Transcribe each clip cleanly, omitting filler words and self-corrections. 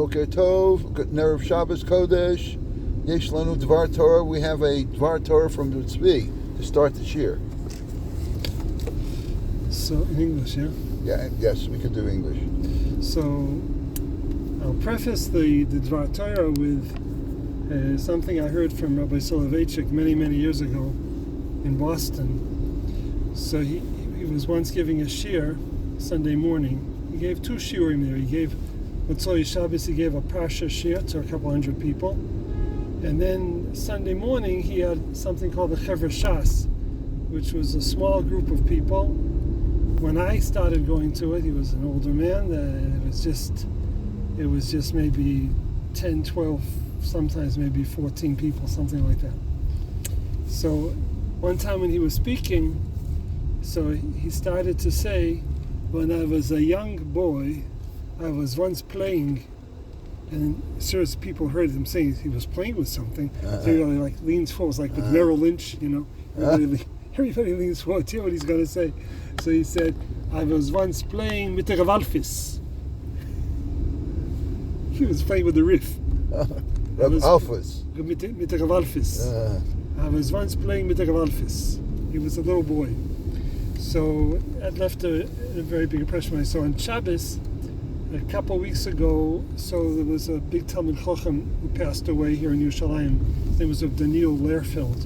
Boker Tov, Nerev Shabbos Kodesh, Yesh Lanu Dvar Torah. We have a Dvar Torah from the Tzvi to start the year. So, in English, yeah? Yeah, yes, we could do English. So, I'll preface the Dvar Torah with something I heard from Rabbi Soloveitchik many, many years ago in Boston. So he was once giving a shiur Sunday morning. He gave 2 shiurim there. He gave Motzoi Shabbos, he gave a Parsha shiur to a couple hundred people. And then Sunday morning he had something called the Chevra Shas, which was a small group of people. When I started going to it, he was an older man, and it was just maybe 10, 12, sometimes maybe 14 people, something like that. So one time when he was speaking, so he started to say, when I was a young boy, I was once playing, and as soon as people heard him saying he was playing with something, everybody like leans forward, like with Merrill Lynch, you know, everybody leans forward to hear what he's going to say. So he said, I was once playing mit der Walfis. He was playing with the riff. Alphas. Mit der Walfis. I was once playing mit der Walfis. He was a little boy. So that left a very big impression on me. So on Shabbos, a couple of weeks ago, so there was a big Talmud Chacham who passed away here in Yerushalayim. His name was Daniel Lehrfeld.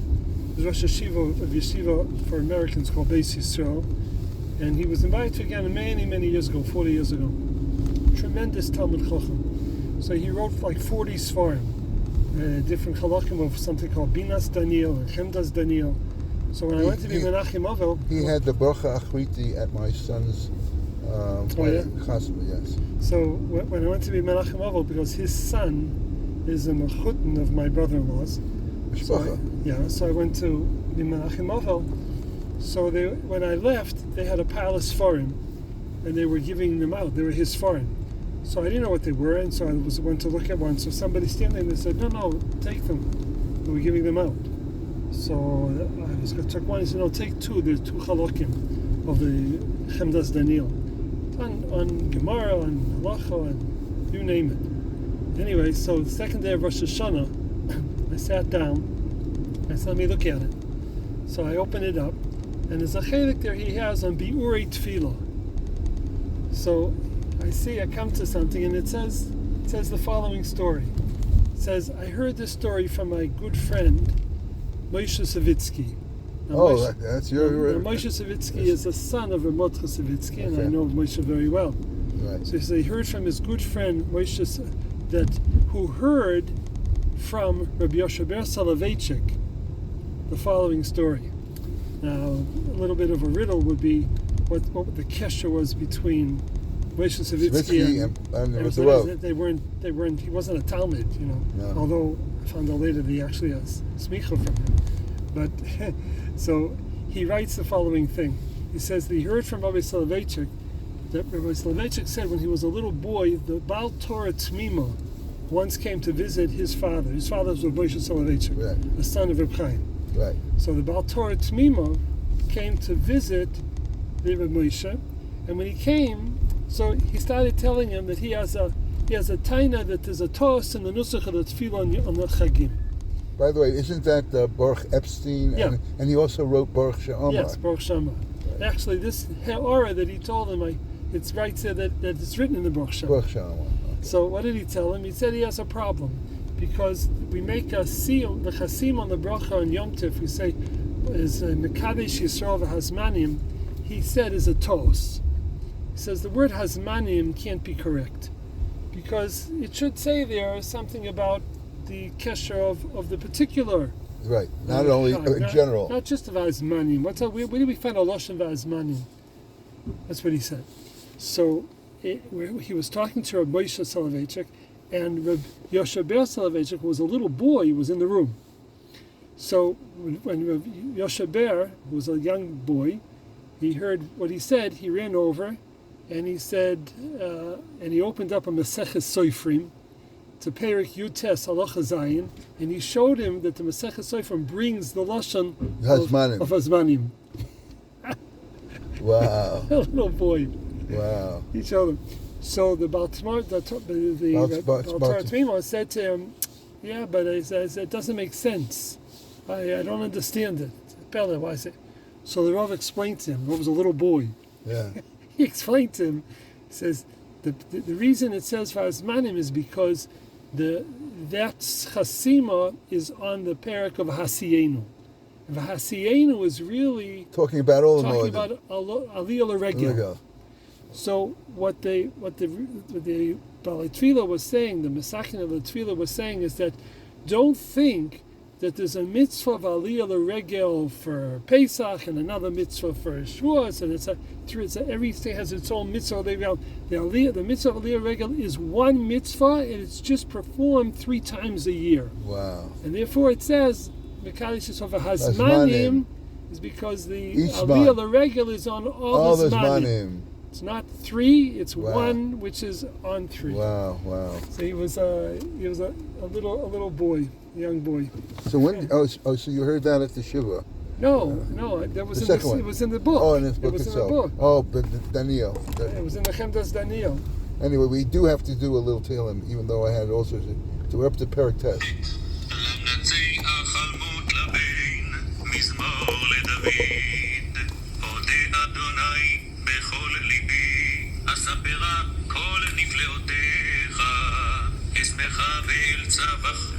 He was Rosh Yeshiva for Americans called Beis Yisrael. And he was invited to again many, many years ago, 40 years ago. Tremendous Talmud Chacham. So he wrote like 40 Sfarim, different halakim of something called Binas Daniel and Chemdas Daniel. So when I went to be Menachem Ovel... He had the Bracha Achriti at my son's chasna, yes. So when I went to be Menachem Ovel, because his son is a mechutin of my brother-in-law's. So I went to be Menachem Ovel. So when I left, they had a pile of Sfarim, and they were giving them out. They were his Sfarim. So I didn't know what they were, and so I went to look at one. So somebody standing there said, no, take them. They were giving them out. So I took one. He said, no, take 2. There's 2 halakim of the Chemdas Daniel. On Gemara, on Halacha, and you name it. Anyway, so the second day of Rosh Hashanah, I sat down. I said, let me look at it. So I opened it up, and there's a chelik there he has on Bi'urei Tefillah. So I come to something, and it says the following story. It says, I heard this story from my good friend, Moshe Savitsky. That's your... Moshe Savitsky is the son of Mordechai Savitsky, and I know Moshe very well. Right. So he heard from his good friend Moshe, who heard from Rabbi Yosheber Soloveitchik the following story. Now, a little bit of a riddle would be what the kesher was between Moshe Savitsky and they weren't. He wasn't a Talmud, you know. No. Although I found out later that he actually has smicha from him. But so he writes the following thing. He says that he heard from Rabbi Soloveitchik that Rabbi Soloveitchik said when he was a little boy, the Baal Torah Tmima once came to visit his father. His father was Rabbi Soloveitchik, right, the son of Reb Chaim. Right. So the Baal Torah Tmima came to visit the Reb Moshe, and when he came, so he started telling him that he has a taina that there's a tos in the nusach of the tefillah on the chagim. By the way, isn't that Baruch Epstein? Yeah. And he also wrote Baruch She'amar. Yes, Baruch She'amar. Right. Actually, this ha'ara that he told him, it's right there that it's written in the Baruch She'amar. Baruch She'amar. Okay. So what did he tell him? He said he has a problem because we make a siyum, the chasim on the bracha on Yom Tov, we say is Mekadesh Yisrael v'Hazmanim. He said is a tos. He says the word Hazmanim can't be correct because it should say there something about the kesher of the particular. Right. Not only in general. Not just of Hazmanim. Where do we find a lashon v'Hazmanim? That's what he said. So he was talking to Rabbi Moshe Soloveitchik, and Rabbi Yosheber Soloveitchik was a little boy. He was in the room. So when Rabbi Yosheber was a young boy, he heard what he said. He ran over, and he said, and he opened up a Maseches Soifrim to Perik Yutes Halacha Zayin, and he showed him that the Maseches Soifrim brings the lashon of Hazmanim. Wow. A little boy. Wow. He showed him. So the Baal Torah Tmima said to him, yeah, but it says it doesn't make sense. I don't understand it. Why is it? So the Rav explained to him. The Rav was a little boy. Yeah. He explained to him. He says the reason it says Vazmanim is because that chasima is on the parak of Hasiyenu. Hasiyenu is really Talking about all the talking Moedim. about Aliyah L'Regel. So what the Balei Tefillah was saying, the Mesakin of the Tefillah was saying, is that don't think that there's a mitzvah of Aliyah L'Regel for Pesach and another mitzvah for Shavuos, and everything has its own mitzvah. The mitzvah of Aliyah L'Regel is one mitzvah, and it's just performed 3 times a year. Wow. And therefore it says Mekadosh Yisrael Hazmanim is because the Aliyah L'Regel is on all the Zmanim. It's not 3; it's one, which is on 3. Wow. So he was a little boy, a young boy. So when? So you heard that at the shiva? No, that was the in second one. It was in the book. Oh, in the book it was itself. In the book. Oh, but Daniel. It was in the Chemdas Daniel. Anyway, we do have to do a little Tehillim, even though I had all sorts of. So we're up to Perek Test.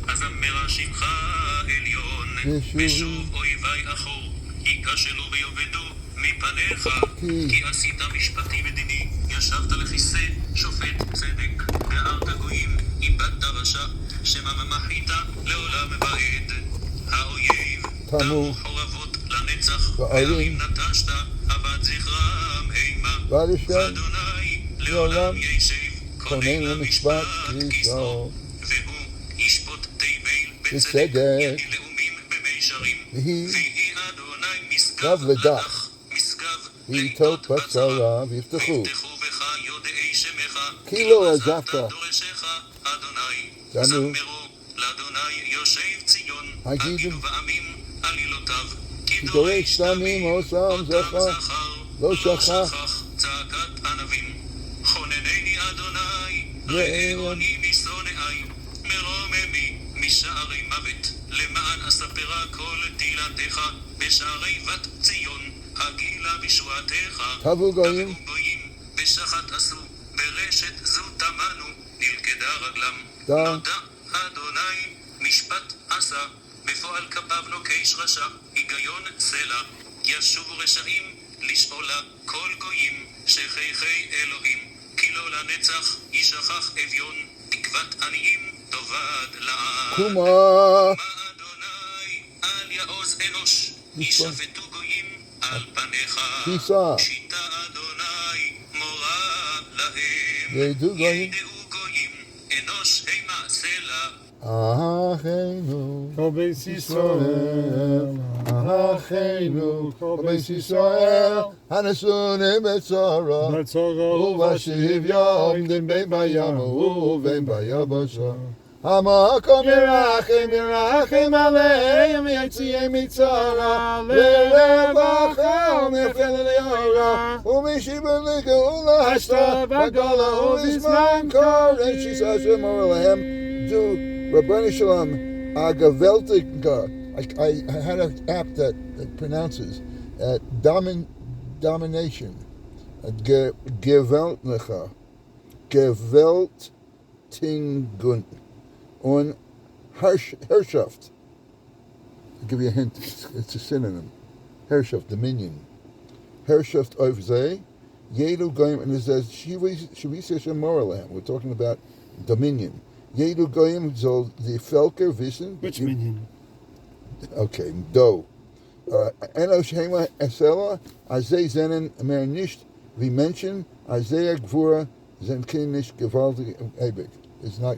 אזמרה שמך עליון ושוב אויבי אחור ייכשלו ויאבדו מפניך כי עשית משפטי ודיני ישבת לכיסא שופט צדק גארת גויים איבדת רשע שמא מחית לעולם ועד האויב תמו חורבות לנצח וערים נטשת עבד זכרם אימה ואדוני לעולם ישב כונן למשפט כיסאו ישפוט תבל בצדק יביא לאומים במישרים ויהי אדוני משגב לדח משגב ויטות בצרה ויפתחו בך יודעי שמך כי לא עזבת דורשך אדוני זמרו לאדוני יושב ציון הגידו בעמים עלילותיו כי דורש תמים עושם זכר לא שכח צעקת ענבים חוננני אדוני רעוני משונאי מרוממי משערי מוות למען אספרה כל תהילתך בשערי בת ציון הגילה בשועתך תבו גויים בשחת עשו ברשת זו תמנו נלכדה רגלם נודע אדוני משפט עשה בפועל כפיו נוקש רשע היגיון סלע ישובו רשעים לשאולה כל גויים שכיחי אלוהים כי לא לנצח ישכח אביון תקוות עניים תאבד לעד קומה אדוני אל יעוז אנוש ישפטו גויים על פניך כיסה שיטה אדוני מורה להם ידעו גויים גויים אנוש הימה סלע אחינו כל בית ישראל, אחינו כל בית ישראל הנשונים בצרה ובשוויון בין בים ובין ביבשה המקום ירחם עליהם יציאם מצרה לרווחה ומחל ליורה ומשיבם לגאולה השתה בגולה ובזמן קורא שישה שמור להם do Rabbani Shalom Agaveliga. I had an app that pronounces domination. Gewaltlicher. Gewaltingun. On Herrschaft. I'll give you a hint. It's a synonym. Herrschaft, dominion. Herrschaft over Zeh. Yedu Goyim, and it says, Shavisa Shemoralam. We're talking about dominion. Yedu Goyim soll die Völker wissen. Which minion? Okay, do. Enosh Hema Esela, Azay Zenen Mer nicht, wie Menschen, Azay Gvura, Zenkin nicht gewaltig Ebig. It's not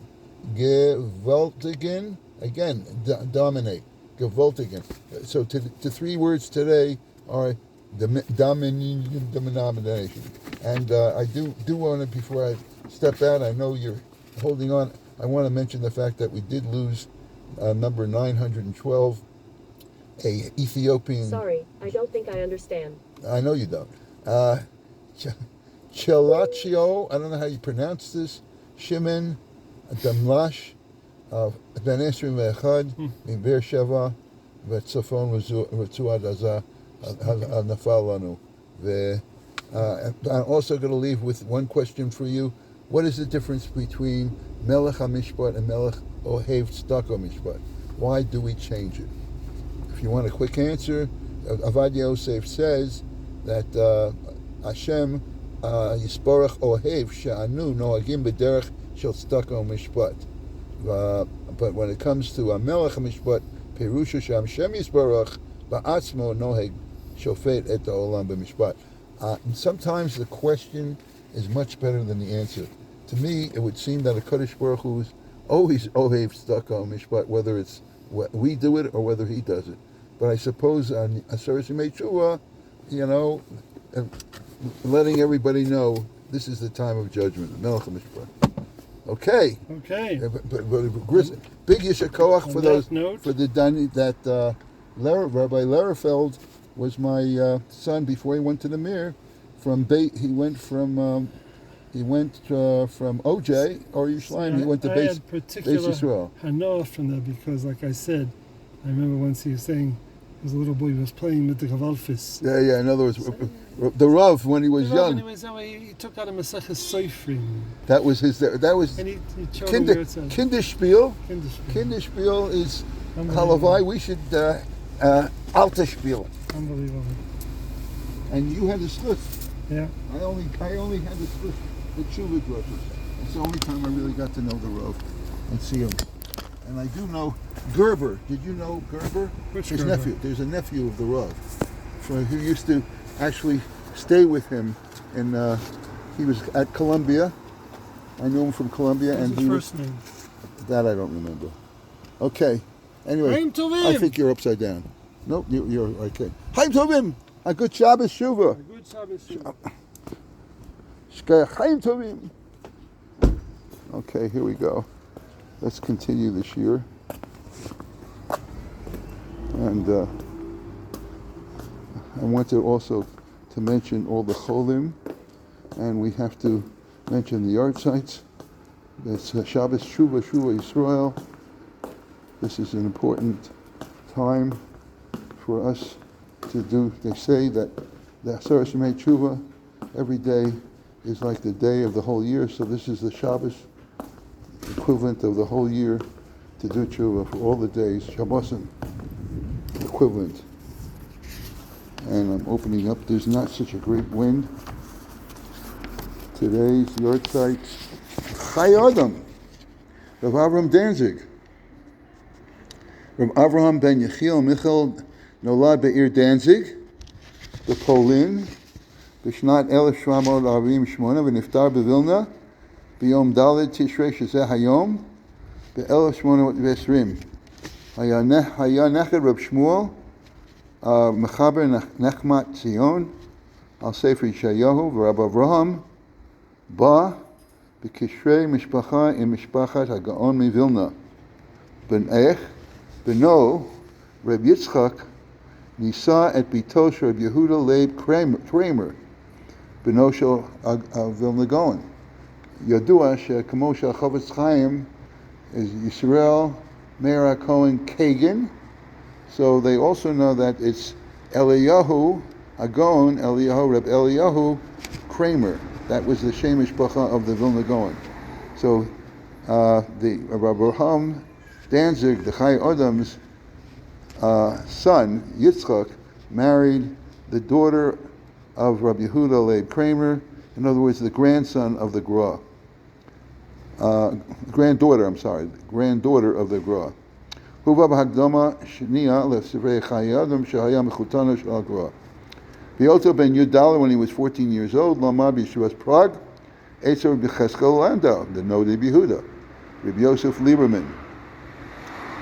gewaltigen, again, dominate, gewaltigen. So the 3 words today are domination. And I do want to, before I step out, I know you're holding on, I want to mention the fact that we did lose number 912, a Ethiopian... Sorry, I don't think I understand. I know you don't. Chelatio, I don't know how you pronounce this, Shimon Damlash, Ben Esrim Ve'echad, in Beersheva, Ve'tzafon V'tzuad Azah, Nafal Lanu. I'm also going to leave with one question for you. What is the difference between Melech HaMishpat and Melech Ohev Tzedakah Mishpat? Why do we change it? If you want a quick answer, Avad Yosef says that Hashem Yisborach Ohev She'anu Noagim B'derech Shel Tzedakah Mishpat. But when it comes to Melech HaMishpat, Perusha She'Hashem Yisborach Ba'atzmo Noheg Shofet Et Ha'olam B'Mishpat. Sometimes the question is much better than the answer. To me, it would seem that a Kadosh Baruch Hu is always Ohev Tzedakah Mishpat, whether it's we do it or whether he does it. But I suppose on Aseres Yemei Tshuva, letting everybody know this is the time of judgment, Melech HaMishpat. Okay. But big Yisher Koach for those note, for the Dani that Rabbi Lerefeld was my son before he went to the Mir. He went from OJ or Yerushalayim. He went to Beis Yisrael. Hanoah from that because, like I said, I remember once he was saying, as a little boy, he was playing with the Gavalfis. Yeah. In other words, the Rav when he was young. He took out a Maseches Soifrim. That was his. That was. And he Kinderspiel. Kinderspiel is Halavai. We should Alter Spiel. Unbelievable. And you had the slip. Yeah. I only had the slip. The Tshuva drushes. It's the only time I really got to know the Rav and see him. And I do know Gerber. Did you know Gerber? Which His Gerber? nephew. There's a nephew of the Rav, who used to actually stay with him. And he was at Columbia. I knew him from Columbia. What's and his first name? That I don't remember. Okay. Anyway, Chaim Tovim. I think you're upside down. Nope, you're okay. Chaim Tovim. A good Shabbos Shuvah. A good Shabbos Shuvah. Chaim Tovim. Okay, here we go. Let's continue this year. And I wanted also to mention all the cholim, and we have to mention the yard sites. It's Shabbos Shuvah Yisrael. This is an important time for us to do. They say that the Aseres Yemei Tshuva every day is like the day of the whole year, so this is the Shabbos equivalent of the whole year to do Tshuva for all the days, Shabbosim equivalent. And I'm opening up, there's not such a great wind. Today's yard sites, Chai Adam, Rav Avram Danzig. Rav Avraham ben Yechiel Michal Nolad Be'ir Danzig, בפולין, בשנת 1748 ונפטר בווילנה, ביום ד' תשרי שזה היום, ב-1820. היה נכד רב שמואל, מחבר נחמת ציון, על ספר ישעיהו, ורב אברהם בא בקשרי משפחה עם משפחת הגאון מווילנה. בנו, רב יצחק, נישא את ביתו של רב יהודה לייב קריימר, בנו של וילנה גאון. ידוע שכמו שהחפץ חיים is Yisrael Meir Cohen Kagan, so they also know that it's Eliyahu Agon, Reb Eliyahu Kramer. That was the Shemish Bacha of the Vilna Gaon. So the Rabbi Avraham Danzig, the Chai Adam's son, Yitzchak, married the daughter of Rabbi Yehuda Leib Kramer, in other words, the grandson of the Gra. Granddaughter of the Gra. Huva b'hakdama shniya lefsivrei Chai Adam shehaya mechutana shel Gra. V'yoto ben Yudala, when he was 14 years old, lamad b'yeshivas Prague, Eitzer b'cheskel Landau, the Nodi Yehuda, Rabbi Yosef Lieberman.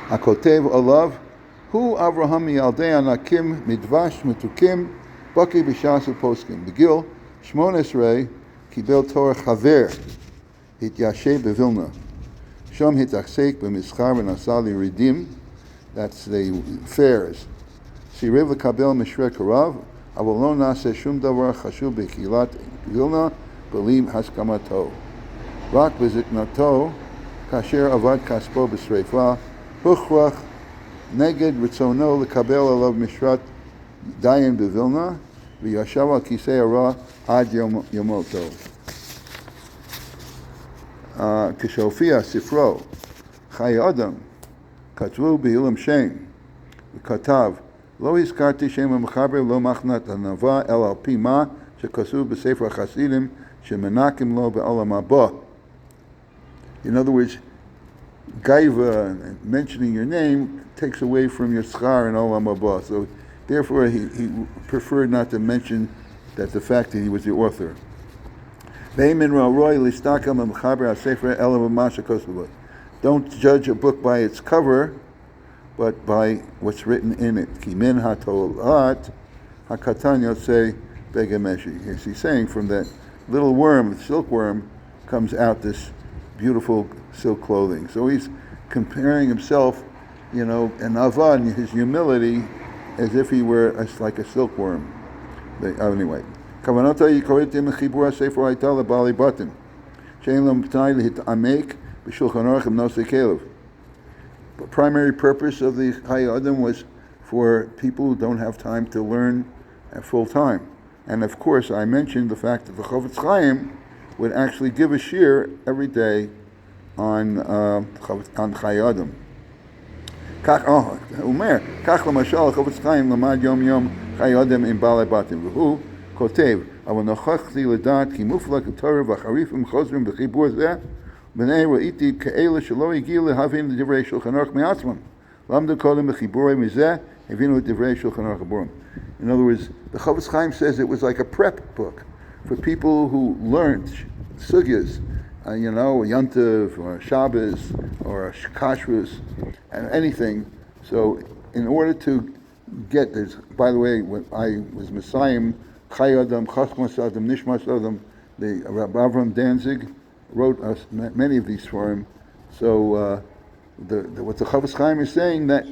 Akotev alav, hu Avraham yaldei anakim midvash metukim, baki b'shas u'poskim. Begil, Shmon Esrei, kibel Torah chaver, התיישב בווילנה. שם התעסק במסחר ונסע לירידים, that's the fairs. סירב לקבל משרה קרב, אבל לא נעשה שום דבר חשוב בקהילת וילנה, בלי הסכמתו. רק בזקנתו, כאשר עבד כספו בשריפה, הוכרח נגד רצונו לקבל עליו משרת דיין בווילנה, וישב על כיסא הרע עד ימותו. כשהופיע ספרו חיי אדם, כתבו בהילם שם, וכתב, לא הזכרתי שם המחבר לא מחנת ענווה, אלא על פי מה שכתוב בספר החסידים, שמנקים לו בעולם הבא. In other words, gaiva, mentioning your name, takes away from your schar and olam haba. So therefore he preferred not to mention that the fact that he was the author. Don't judge a book by its cover, but by what's written in it. He's saying from that little worm, silkworm, comes out this beautiful silk clothing. So he's comparing himself, and Avan, his humility, as if he were like a silkworm. Anyway. The primary purpose of the Chayei Adam was for people who don't have time to learn at full time. And of course, I mentioned the fact that the Chofetz Chaim would actually give a shir every day on Chayei Adam. כך למשל, החפץ חיים למד יום יום חיי אדם עם בעלי בתים, והוא כותב, אבל נוכחתי לדעת כי מופלג התורה והחריפים חוזרים בחיבור זה, בני ראיתי כאלה שלא הגיעו להבין לדברי שולחן ערוך מעצמם. למדו קודם בחיבורי מזה, הבינו את דברי שולחן ערוך הברום. In other words, the Chofetz Chaim says it was like a prep book for people who learned sugyas, a Yantav or a Shabbos or a Kashrus and anything. So in order to get this, by the way, when I was Messiah, Chayei Adam, Chachmas Adam, Nishmas Adam, the Rabbi Avram Danzig wrote us many of these for him. So what the Chofetz Chaim is saying, that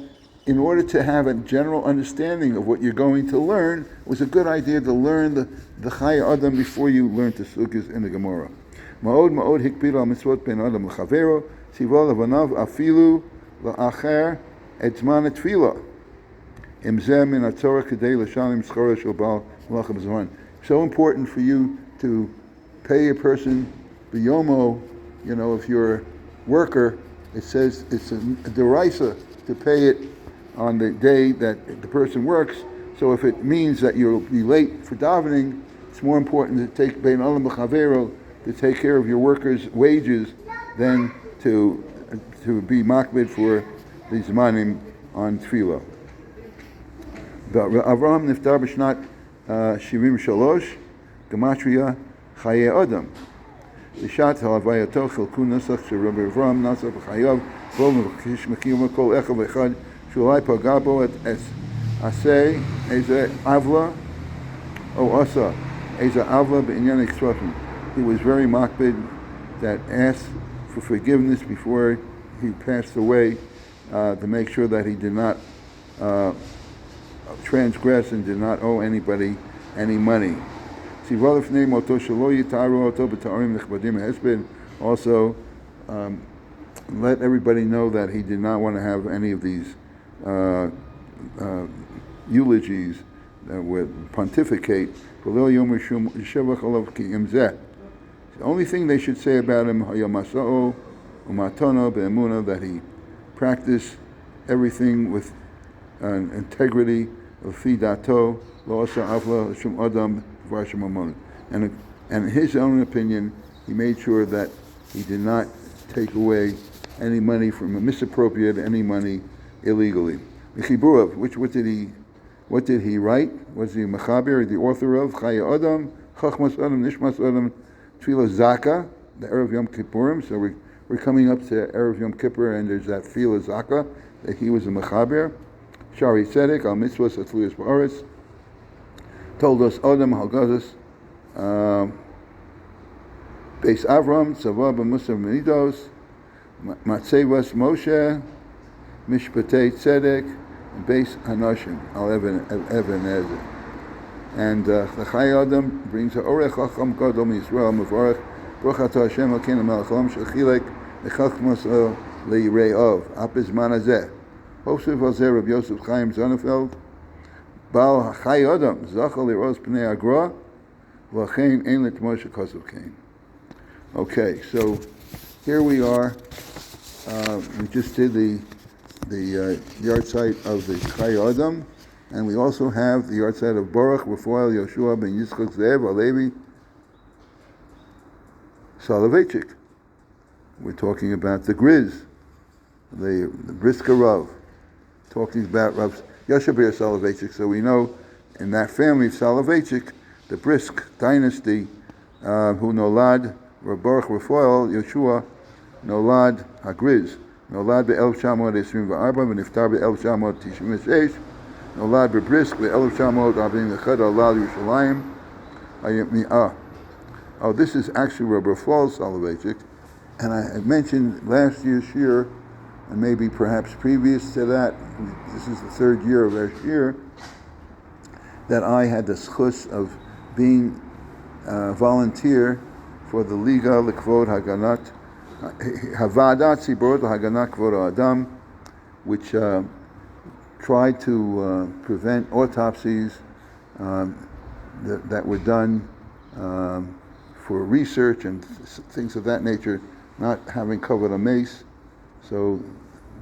in order to have a general understanding of what you're going to learn, it was a good idea to learn the Chayei Adam before you learn the Sukkos in the Gemara. מאוד מאוד הקפיד על מצוות בין אדם לחברו, ציווה לבניו אפילו לאחר את זמן התפילה. אם זה מן הצורך כדי לשלם שכרו של בעל מלאכה בזמן. So important for you to pay a person biyomo, if you're a worker, it says it's a deraisa to pay it on the day that the person works. So if it means that you'll be late for davening, it's more important to take bein adam l'chavero, to take care of your workers' wages, than to be makbid for the zmanim on tefillah. Avraham niftar b'shnat 73, gematria Chayei Adam. L'shat ha'avayato chelku nusach shel Rabbi Avraham nasach b'chayav v'ol mekiyum kol echad v'echad shulai paga bo et aseh eze avla o asa eze avla b'inyan ekstrafim. He was very makbid, that asked for forgiveness before he passed away, to make sure that he did not transgress and did not owe anybody any money. Also, let everybody know that he did not want to have any of these eulogies that would pontificate. The only thing they should say about him, that he practiced everything with integrity, and in his own opinion, he made sure that he did not take away any money misappropriate any money illegally. What did he write? Was he Mechaber, the author of Chayei Adam, Chachmas Adam, Nishmas Adam, Tefillah Zaka, the Erev Yom Kippurim? So we're coming up to Erev Yom Kippur, and there's that Tefillah Zaka that he was a Mechaber. Shari Tzedek, Al Mitzvahs Atluyas Ba'aretz, told us Adam Halgazas, Beis Avram, Tzavah B'Musar Menidos, Matzevas Moshe, Mishpatei Tzedek, and Beis Hanashim, Al Even Ezer. And the Chai Adam brings a Orech Chacham Gadol Yisrael Mevorach Baruch Atah Hashem Elokeinu Melech Haolam Shechilek Lechachmas Leireov Apis Manazeh Hosef Vazer Reb Yosef Chaim Zonefeld Baal Chai Adam Zachal Liros Pnei Agra V'Achein Ein L'Tmoshe Kosav Kain. Okay, so here we are. We just did the yard site of the Chai Adam, and we also have the yard site of Baruch, Rafael, Yoshua, Ben Yitzchak, Zev, Alevi, Soloveitchik. We're talking about the Griz, the Brisker Rav, talking about Rav Yoshabir Soloveitchik. So we know in that family of Soloveitchik, the Brisk dynasty, who nolad Baruch, Rafael, Yoshua, nolad Hagriz, nolad ב-1924 ונפטר ב-1996, נולד בבריסק ב-1941 עלה לירושלים. Oh, this is actually Rabbi Fall Soloveitchik, and I mentioned last year's year, and maybe perhaps previous to that, this is the third year of our year, that I had the schus of being a volunteer for the Liga L'Kvod Haganat Havadat Tzibor Haganat Kvod Adam, which tried to prevent autopsies that were done for research and things of that nature, not having covered a mace. So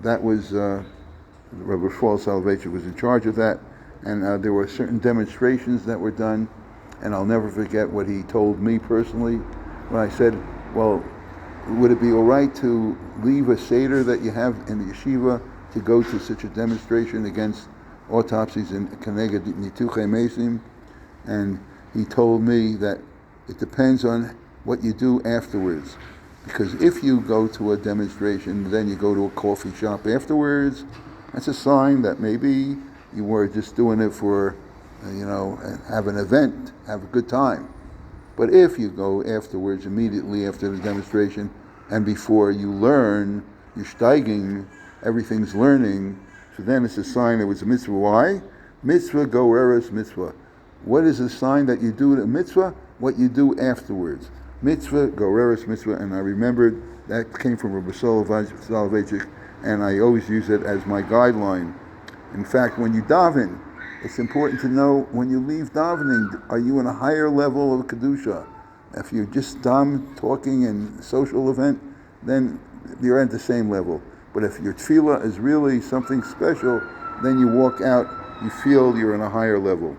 that was Rabbi Shmuel Soloveitchik was in charge of that, and there were certain demonstrations that were done, and I'll never forget what he told me personally when I said, well, would it be all right to leave a seder that you have in the yeshiva to go to such a demonstration against autopsies in Keneged Nituche Mesim? And he told me that it depends on what you do afterwards. Because if you go to a demonstration, then you go to a coffee shop afterwards, that's a sign that maybe you were just doing it for, have an event, have a good time. But if you go afterwards, immediately after the demonstration, and before you learn, you're steiging, everything's learning, so then it's a sign it was a mitzvah. Why? Mitzvah goreres mitzvah. What is the sign that you do a mitzvah? What you do afterwards. Mitzvah goreres mitzvah, and I remembered that came from Rabbi Soloveitchik, and I always use it as my guideline. In fact, when you daven, it's important to know when you leave davening, are you in a higher level of kedusha? If you're just talking in social event, then you're at the same level. But if your tefillah is really something special, then you walk out, you feel you're in a higher level.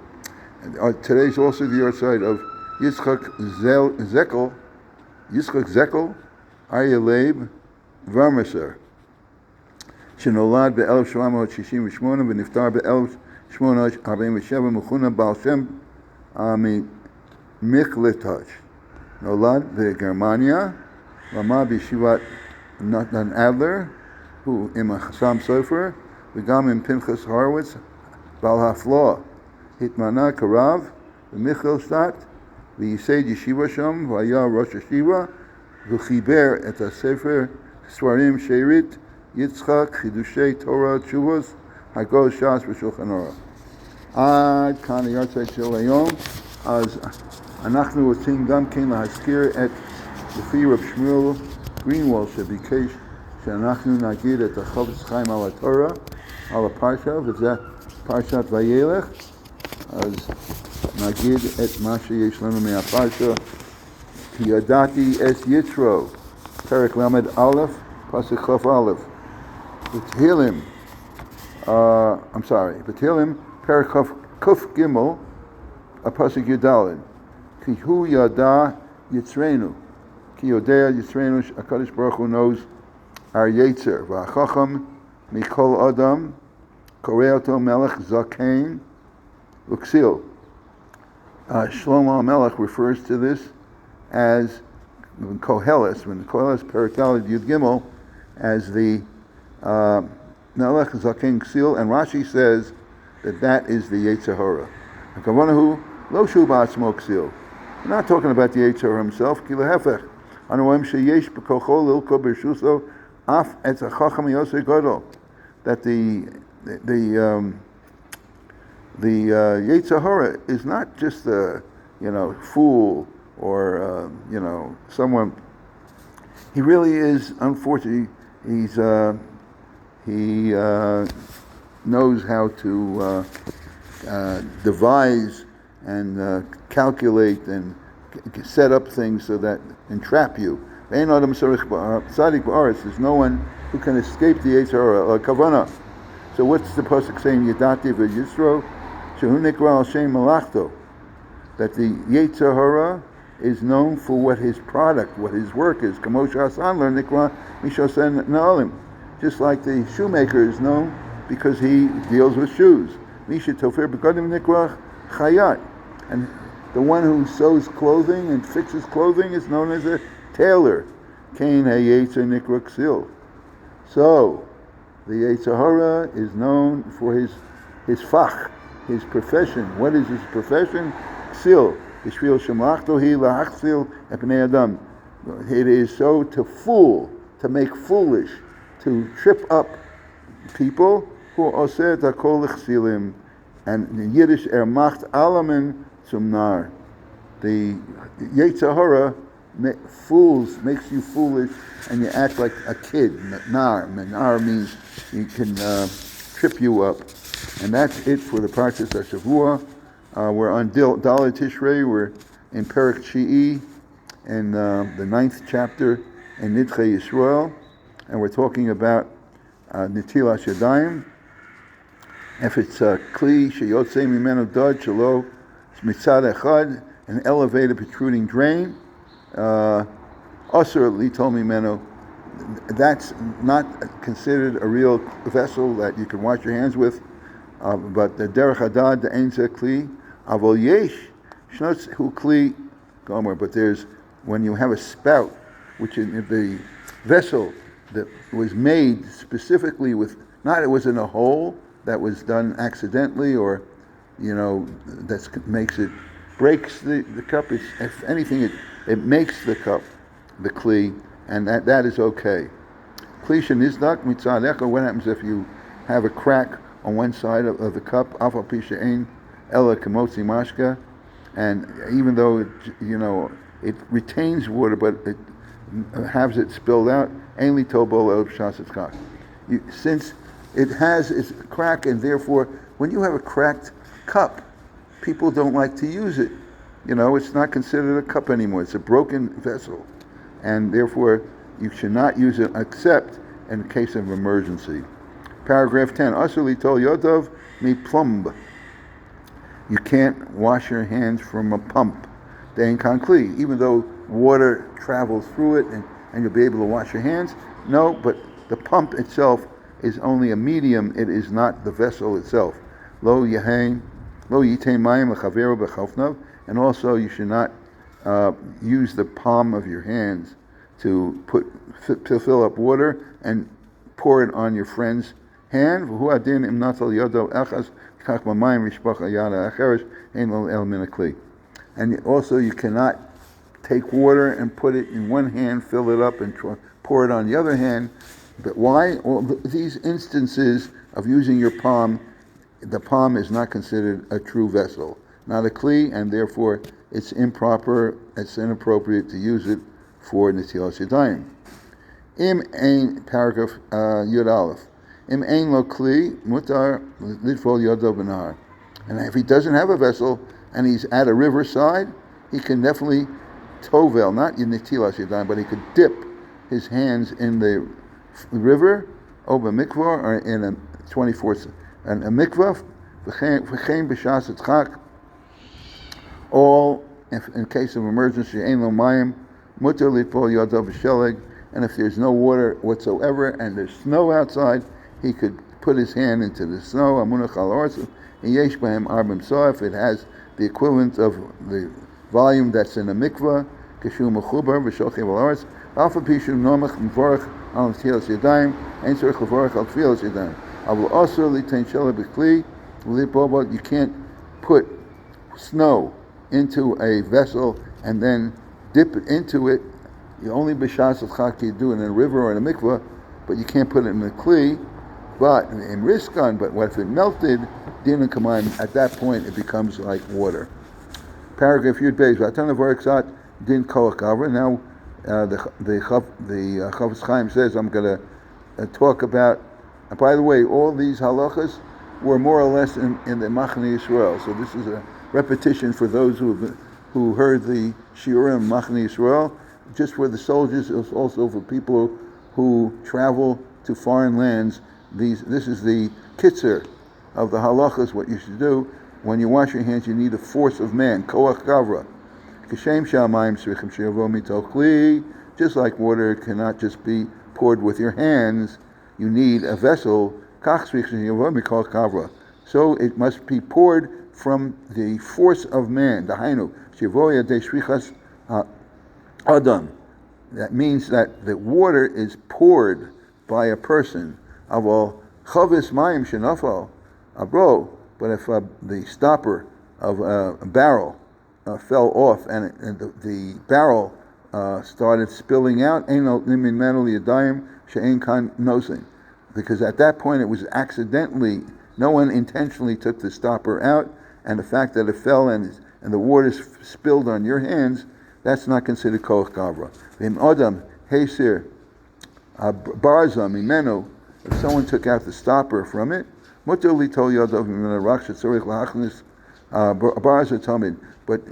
And, today's also the yard side of Yitzchak Zekel, Aryeh Leib, Varmeser, שנולד ב-1768 ונפטר ב-1847, מכונה בעל שם ממכלטש. נולד בגרמניה, למד בישיבת נתן אדלר, הוא עם החסם סופר, וגם עם פנחס הורוביץ, בעל הפלא. התמנה כרב במכלשטט, וייסד ישיבה שם, והיה ראש ישיבה, וחיבר את הספר ספרים שארית, יצחק, חידושי תורה, תשובות, הגול ש"ס ושולחן אורח. עד כאן היורצייט של היום. אז אנחנו רוצים גם כן להזכיר את לפי רב שמואל גרינוולד שביקש שאנחנו נגיד את החפץ חיים על התורה, על הפרשה, וזה פרשת וילך. אז נגיד את מה שיש לנו מהפרשה. כי ידעתי את יתרו, פרק למד א', פסוק כ"א. בתהילים, בתהילים, פרק ק"ג, הפסוק י"ד. כי הוא ידע יצרנו, כי יודע יצרנו, הקדוש ברוך הוא knows our יצר, והחכם מכל אדם, קורא אותו מלך זקן וכסיל. Shlomo HaMelech refers to this as Koheles, when Koheles Perikal Yud Gimel, as the Melech Zaken Ksil, and Rashi says that is the Yetzer Hara. Hakavanahu lo shu ba'atzmo ksil. We're not talking about the Yetzer Hara himself. Ki lehefech, anu oim sheyesh b'kocho lilko b'rshuso af et hachacham yosei gadol. That the the Yetzer Hara is not just a fool or someone. He really is, unfortunately, he knows how to devise and calculate and set up things so that entrap you. There's no one who can escape the Yetzer Hara. Kavana. So what's the pasuk saying? Yadati v'Yisro shehu nikra al shem malachto. That the Yetzer Hara is known for what his product, what his work is. Kamosh Hasanler nikra mishosen na'alim. Just like the shoemaker is known because he deals with shoes. Misha tofer b'kodim nikra chayat. And the one who sews clothing and fixes clothing is known as a tailor. Kain ha'yetzer nikra ksil. So, the Yetzer Hara is known for his fach, his profession. What is his profession? Ksil. It is so to fool, to make foolish, to trip up people who oseh takol chsilim. And in Yiddish, macht alamin zum nar. The Yetzer Hara makes you foolish, and you act like a kid. Nar means he can trip you up. And that's it for the Parshas HaShavua. We're on Dalet Tishrei. We're in Perek Shi'i, in the 9th chapter in Nidchei Yisrael, and we're talking about Netilas Yadayim. If it's a kli sheyotzei mimenu dod shelo mitzad echad, an elevated protruding drain, Asur litol mimenu, that's not considered a real vessel that you can wash your hands with. But the derech hadad, the ein zeh kli, avol yesh shnotz hu kli gomer. But there's, when you have a spout, which in the vessel that was made specifically with, not it was in a hole that was done accidentally, or that makes it, breaks the cup. It's, if anything, it makes the cup, the kli, and that is okay. Kli shenizdak mitzad echa. What happens if you have a crack on one side of the cup? Afal pi she'ein ela kemotzi mashka, and even though it retains water, but it has it spilled out. Ein li tobol el b'shas etzchak. Since it has its crack, and therefore, when you have a cracked cup, people don't like to use it. It's not considered a cup anymore. It's a broken vessel, and therefore you should not use it except in case of emergency. Paragraph 10. Asur litol yodov mi plumb. You can't wash your hands from a pump. Dein kan kli. Even though water travels through it and you'll be able to wash your hands. No, but the pump itself is only a medium. It is not the vessel itself. Lo yitein mayim lechaveru b'chofnav. And also you should not use the palm of your hands to fill up water and pour it on your friend's hand. And also you cannot take water and put it in one hand, fill it up, and pour it on the other hand. But why? Well, these instances of using your palm, the palm is not considered a true vessel, not a kli, and therefore it's improper, it's inappropriate to use it for netilas yadayim. Im ein, paragraph Yud Aleph. Im ein lo kli mutar litfol yodo b'nahar. And if he doesn't have a vessel and he's at a riverside, he can definitely tovel, not in netilas yadayim, but he could dip his hands in the river, over mikvah, or in a 24th, and a mikvah, v'chein b'shas etzchak. All, in case of emergency, ein lo mayim mutar litfol yodo b'sheleg. And if there's no water whatsoever and there's snow outside, he could put his hand into the snow. Amunach al orz, yesh b'hem arbim soah. If it has the equivalent of the volume that's in a mikvah, kashu mechubar v'shochev al orz. Alpha pishu nomach mvorach al netilas yadayim. Ein tzorich levorach al tfilas yadayim. Avul osur litein shela b'kli v'lipobot. You can't put snow into a vessel and then dip it into it. You only b'shas of chak you do it in a river or in a mikvah, but you can't put it in a kli. But in riskan, but what if it melted? Din and kamayim. At that point, it becomes like water. Paragraph Yud Beis. V'atan avoriksat din koach gavra. Now, the Chofetz Chaim says, I'm going to talk about. And by the way, all these halachas were more or less in the Machne Yisrael. So this is a repetition for those who heard the Shiurim Machne Yisrael. Just for the soldiers, it was also for people who travel to foreign lands. This is the kitzer of the halachas, what you should do. When you wash your hands, you need a force of man, koach gavra. Kashem shamayim tzrichim sheyavo mitoch kli. Just like water cannot just be poured with your hands, you need a vessel. So it must be poured from the force of man. Adam. That means that the water is poured by a person. But if the stopper of a barrel fell off and the barrel started spilling out, because at that point it was accidentally, no one intentionally took the stopper out, and the fact that it fell and the water spilled on your hands, that's not considered koach gavra. If someone took out the stopper from it, but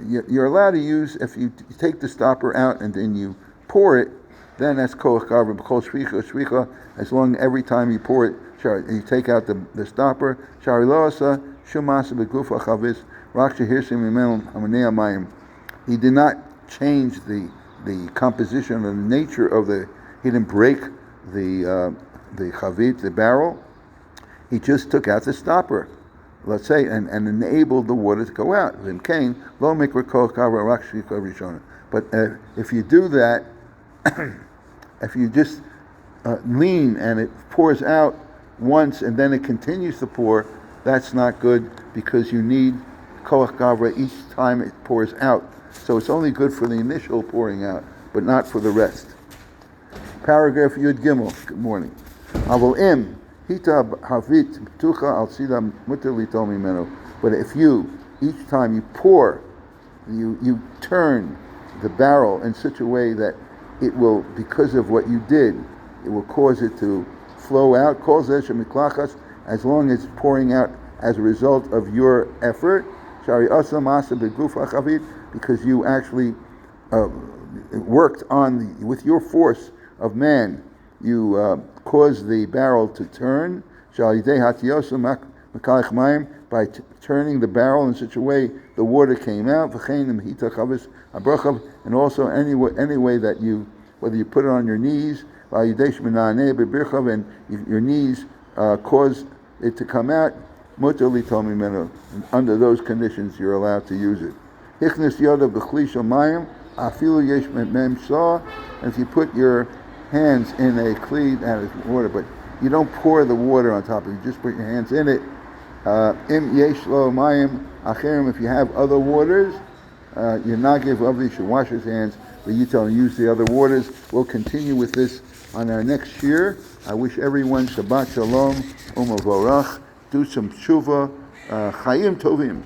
you're allowed to use, if you take the stopper out and then you pour it, then that's koach gavra. As long as every time you pour it, you take out the stopper. He did not change the composition or the nature of he didn't break the chavit, the barrel. He just took out the stopper, let's say, and enabled the water to go out. But if you do that, if you just lean and it pours out once and then it continues to pour, that's not good, because you need koach gavra each time it pours out. So it's only good for the initial pouring out, but not for the rest. Paragraph Yud Gimel. Good morning. Avolim hita havit ptucha al tzida muter litol mimeno. But if you, each time you pour, you turn the barrel in such a way that it will, because of what you did, it will cause it to flow out. As long as it's pouring out as a result of your effort, because you actually worked with your force of man, you caused the barrel to turn. By turning the barrel in such a way the water came out, and also any way that whether you put it on your knees, and your knees cause it to come out, under those conditions you're allowed to use it. And if you put your hands in a kli, that is water, but you don't pour the water on top of it, you just put your hands in it. If you have other waters, you should wash his hands, but you tell him use the other waters. We'll continue with this on our next year. I wish everyone Shabbat Shalom, Umavorach, do some tshuva, Chaim Tovim.